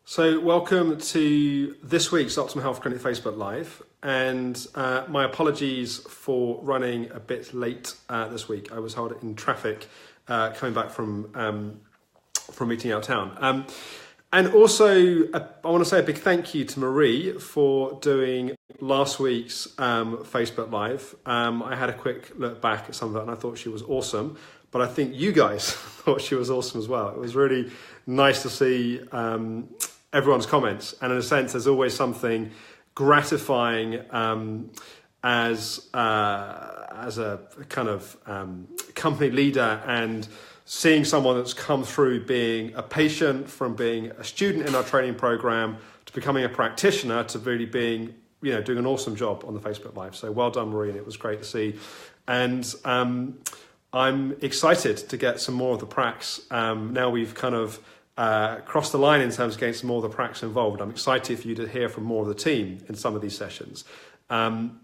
So welcome to this week's Optimum Health Clinic Facebook Live, and my apologies for running a bit late this week. I was held in traffic coming back from meeting out of town. And also, I want to say a big thank you to Marie for doing last week's Facebook Live. I had a quick look back at some of that and I thought she was awesome, but I think you guys thought she was awesome as well. It was really nice to see everyone's comments, and in a sense there's always something gratifying as a kind of company leader, and seeing someone that's come through being a patient, from being a student in our training program to becoming a practitioner to really being, doing an awesome job on the Facebook Live. So well done, Marie, and it was great to see. And I'm excited to get some more of the pracs. Now we've kind of crossed the line in terms of getting some more of the pracs involved. I'm excited for you to hear from more of the team in some of these sessions. And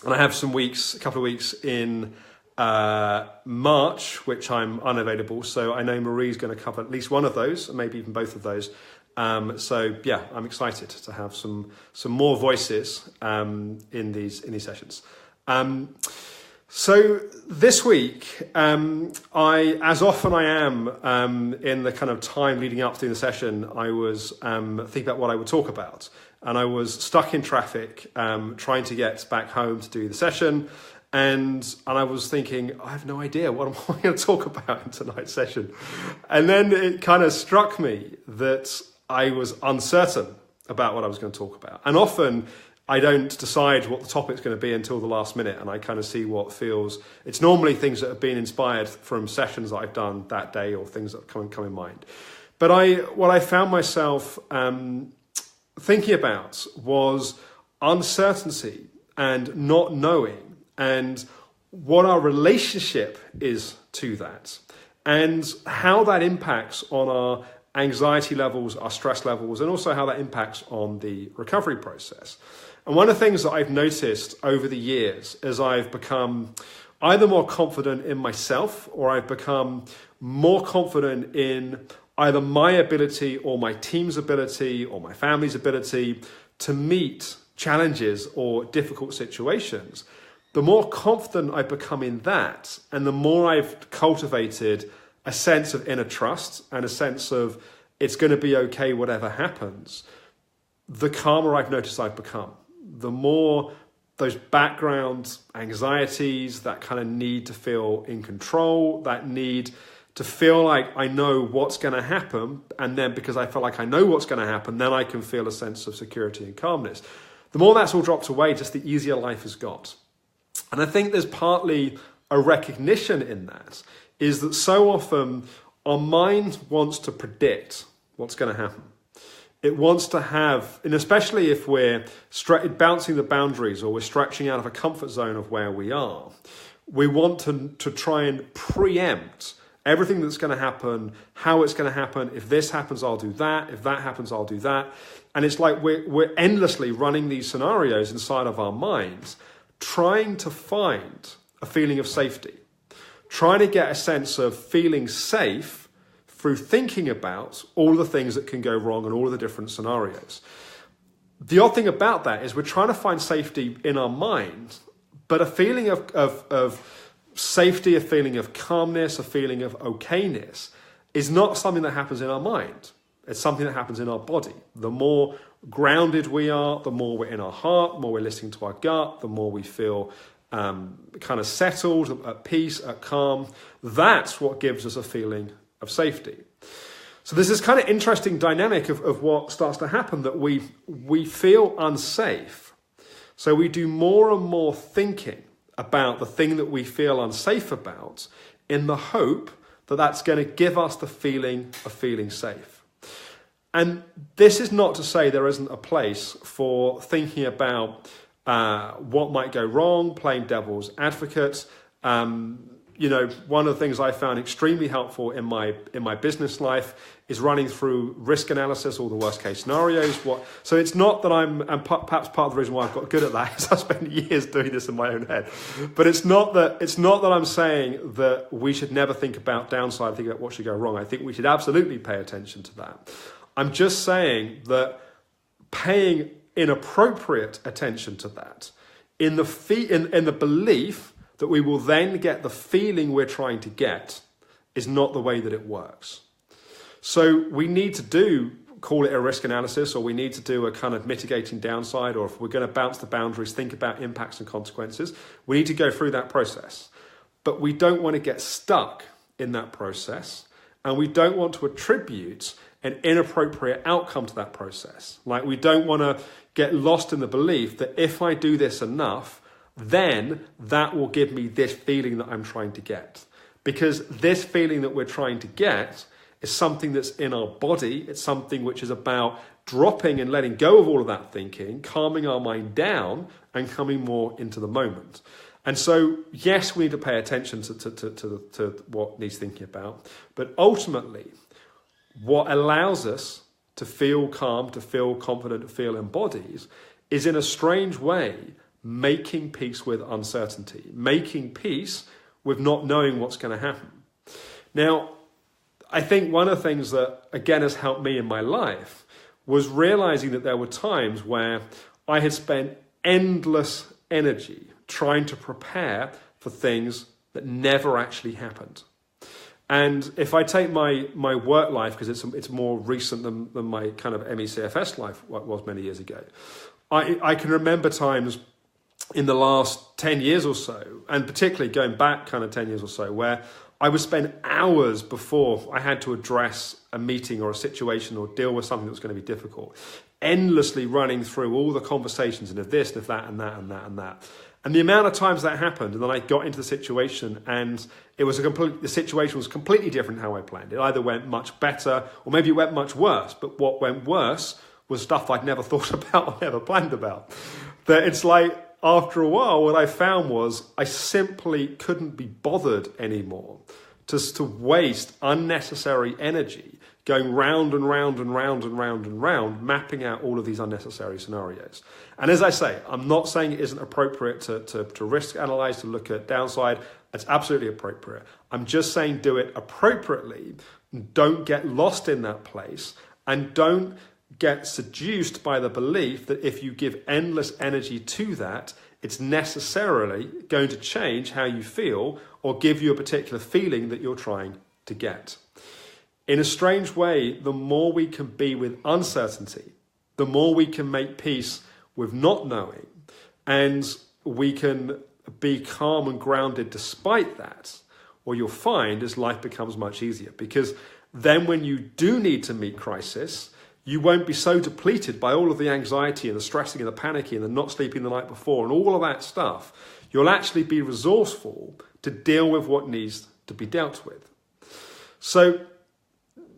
I have a couple of weeks in March, which I'm unavailable. So I know Marie's going to cover at least one of those, and maybe even both of those. So yeah, I'm excited to have some more voices in these sessions. So this week, as often I am in the kind of time leading up to the session, I was thinking about what I would talk about. And I was stuck in traffic, trying to get back home to do the session. And I was thinking, I have no idea what am I going to talk about in tonight's session. And then it kind of struck me that I was uncertain about what I was going to talk about. And often I don't decide what the topic's going to be until the last minute, and I kind of see what feels. It's normally things that have been inspired from sessions that I've done that day or things that come in mind. But what I found myself thinking about was uncertainty and not knowing, and what our relationship is to that, and how that impacts on our anxiety levels, our stress levels, and also how that impacts on the recovery process. And one of the things that I've noticed over the years as I've become either more confident in myself, or I've become more confident in either my ability or my team's ability or my family's ability to meet challenges or difficult situations, the more confident I've become in that, and the more I've cultivated a sense of inner trust and a sense of it's going to be okay whatever happens, the calmer I've noticed I've become. The more those background anxieties, that kind of need to feel in control, that need to feel like I know what's going to happen, and then because I feel like I know what's going to happen, then I can feel a sense of security and calmness. The more that's all dropped away, just the easier life has got. And I think there's partly a recognition in that, is that so often our mind wants to predict what's going to happen. It wants to have, and especially if we're bouncing the boundaries or we're stretching out of a comfort zone of where we are, we want to try and preempt everything that's going to happen, how it's going to happen. If this happens, I'll do that. If that happens, I'll do that. And it's like we're endlessly running these scenarios inside of our minds, trying to find a feeling of safety, trying to get a sense of feeling safe through thinking about all the things that can go wrong and all of the different scenarios. The odd thing about that is we're trying to find safety in our mind, but a feeling of safety, a feeling of calmness, a feeling of okayness is not something that happens in our mind. It's something that happens in our body. The more grounded we are, the more we're in our heart, the more we're listening to our gut, the more we feel kind of settled, at peace, at calm. That's what gives us a feeling of safety. So there's this kind of interesting dynamic of what starts to happen, that we feel unsafe. So we do more and more thinking about the thing that we feel unsafe about, in the hope that that's going to give us the feeling of feeling safe. And this is not to say there isn't a place for thinking about what might go wrong, playing devil's advocate. One of the things I found extremely helpful in my business life is running through risk analysis, all the worst case scenarios. So it's not that and perhaps part of the reason why I've got good at that is I spent years doing this in my own head. But it's not that I'm saying that we should never think about downside, think about what should go wrong. I think we should absolutely pay attention to that. I'm just saying that paying inappropriate attention to that in the belief that we will then get the feeling we're trying to get is not the way that it works. So we need to call it a risk analysis, or we need to do a kind of mitigating downside, or if we're going to bounce the boundaries, think about impacts and consequences. We need to go through that process. But we don't want to get stuck in that process, and we don't want to attribute an inappropriate outcome to that process. Like, we don't want to get lost in the belief that if I do this enough, then that will give me this feeling that I'm trying to get. Because this feeling that we're trying to get is something that's in our body. It's something which is about dropping and letting go of all of that thinking, calming our mind down and coming more into the moment. And so, yes, we need to pay attention to what needs thinking about. But ultimately, what allows us to feel calm, to feel confident, to feel embodied is, in a strange way, making peace with uncertainty, making peace with not knowing what's going to happen. Now, I think one of the things that, again, has helped me in my life was realizing that there were times where I had spent endless energy trying to prepare for things that never actually happened. And if I take my work life, because it's more recent than my kind of ME CFS life was many years ago, I can remember times in the last 10 years or so, and particularly going back kind of 10 years or so, where I would spend hours before I had to address a meeting or a situation or deal with something that was going to be difficult, endlessly running through all the conversations and of this and of that and that and that and that. And the amount of times that happened, and then I got into the situation and the situation was completely different how I planned. It either went much better or maybe it went much worse. But what went worse was stuff I'd never thought about or never planned about. That it's like, after a while, what I found was I simply couldn't be bothered anymore just to waste unnecessary energy going round and round and round and round and round, mapping out all of these unnecessary scenarios. And as I say, I'm not saying it isn't appropriate to risk analyze, to look at downside. It's absolutely appropriate. I'm just saying do it appropriately. Don't get lost in that place, and don't get seduced by the belief that if you give endless energy to that, it's necessarily going to change how you feel or give you a particular feeling that you're trying to get. In a strange way, the more we can be with uncertainty, the more we can make peace with not knowing, and we can be calm and grounded despite that, what you'll find is life becomes much easier, because then when you do need to meet crisis, you won't be so depleted by all of the anxiety and the stressing and the panicking and the not sleeping the night before and all of that stuff. You'll actually be resourceful to deal with what needs to be dealt with. So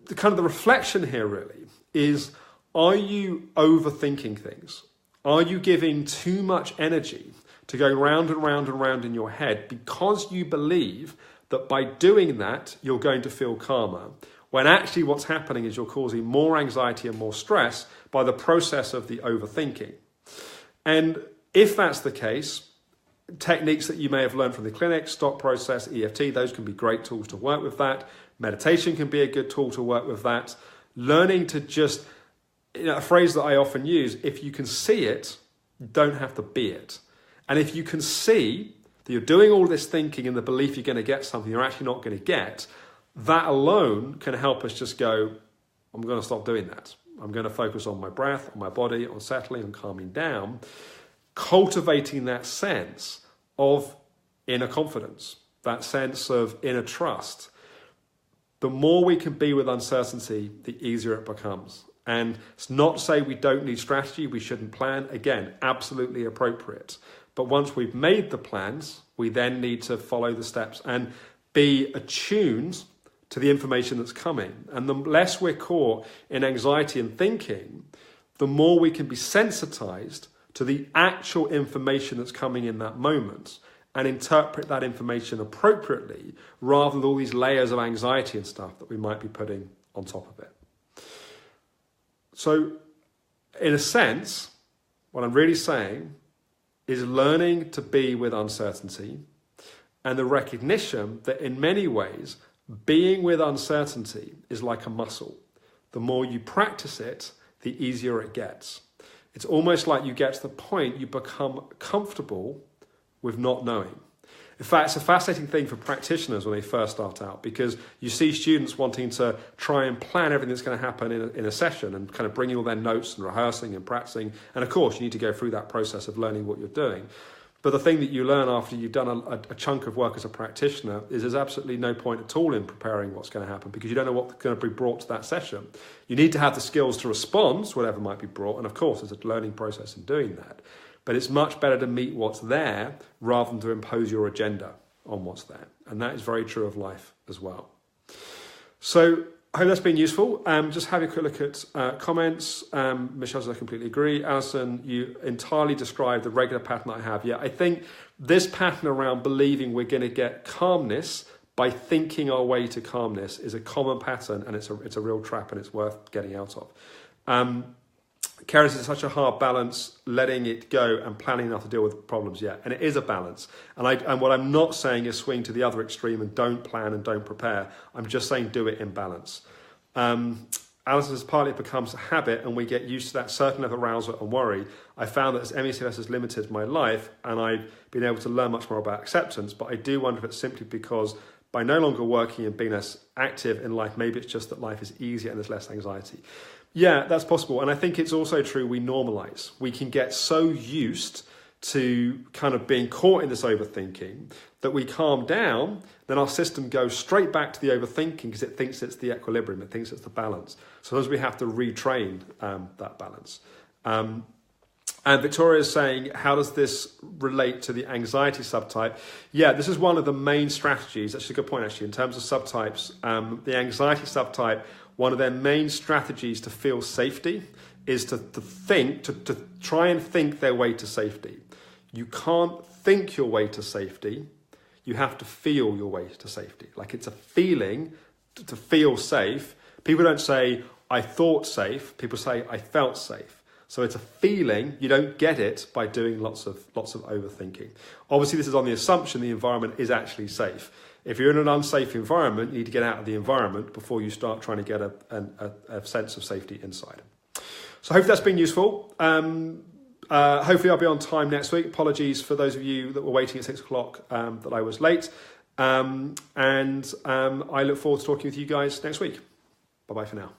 the reflection here really is, are you overthinking things? Are you giving too much energy to go round and round and round in your head because you believe that by doing that, you're going to feel calmer? When actually what's happening is you're causing more anxiety and more stress by the process of the overthinking. And if that's the case, techniques that you may have learned from the clinic, stop process, EFT, those can be great tools to work with that. Meditation can be a good tool to work with that. Learning to just, a phrase that I often use, if you can see it, you don't have to be it. And if you can see that you're doing all this thinking in the belief you're going to get something you're actually not going to get, that alone can help us just go, I'm going to stop doing that. I'm going to focus on my breath, on my body, on settling and calming down, cultivating that sense of inner confidence, that sense of inner trust. The more we can be with uncertainty, the easier it becomes. And it's not to say we don't need strategy, we shouldn't plan. Again, absolutely appropriate. But once we've made the plans, we then need to follow the steps and be attuned to the information that's coming. And the less we're caught in anxiety and thinking, the more we can be sensitized to the actual information that's coming in that moment and interpret that information appropriately, rather than all these layers of anxiety and stuff that we might be putting on top of it. So, in a sense, what I'm really saying is learning to be with uncertainty, and the recognition that in many ways, being with uncertainty is like a muscle. the more you practice it, the easier it gets. It's almost like you get to the point you become comfortable with not knowing. In fact, it's a fascinating thing for practitioners when they first start out, because you see students wanting to try and plan everything that's going to happen in a session and kind of bringing all their notes and rehearsing and practicing. And of course, you need to go through that process of learning what you're doing. But the thing that you learn after you've done a chunk of work as a practitioner is there's absolutely no point at all in preparing what's going to happen, because you don't know what's going to be brought to that session. You need to have the skills to respond to whatever might be brought. And of course, there's a learning process in doing that. But it's much better to meet what's there rather than to impose your agenda on what's there. And that is very true of life as well. So I hope that's been useful. Just have a quick look at comments. Michelle says, I completely agree. Alison, you entirely described the regular pattern I have. Yeah, I think this pattern around believing we're going to get calmness by thinking our way to calmness is a common pattern, and it's a real trap, and it's worth getting out of. Karen says it's such a hard balance, letting it go and planning enough to deal with problems. Yeah, and it is a balance. And what I'm not saying is swing to the other extreme and don't plan and don't prepare. I'm just saying do it in balance. Alison says partly it becomes a habit and we get used to that certain level of arousal and worry. I found that as ME CFS has limited my life and I've been able to learn much more about acceptance, but I do wonder if it's simply because by no longer working and being less active in life, maybe it's just that life is easier and there's less anxiety. Yeah, that's possible. And I think it's also true we normalize. We can get so used to kind of being caught in this overthinking that we calm down, then our system goes straight back to the overthinking because it thinks it's the equilibrium, it thinks it's the balance. Sometimes we have to retrain that balance. And Victoria is saying, how does this relate to the anxiety subtype? Yeah, this is one of the main strategies. That's a good point, actually, in terms of subtypes. The anxiety subtype, one of their main strategies to feel safety is to try and think their way to safety. You can't think your way to safety. You have to feel your way to safety. Like it's a feeling to feel safe. People don't say, I thought safe. People say, I felt safe. So it's a feeling. You don't get it by doing lots of overthinking. Obviously, this is on the assumption the environment is actually safe. If you're in an unsafe environment, you need to get out of the environment before you start trying to get a sense of safety inside. So I hope that's been useful. Hopefully I'll be on time next week. Apologies for those of you that were waiting at 6 o'clock that I was late. I look forward to talking with you guys next week. Bye-bye for now.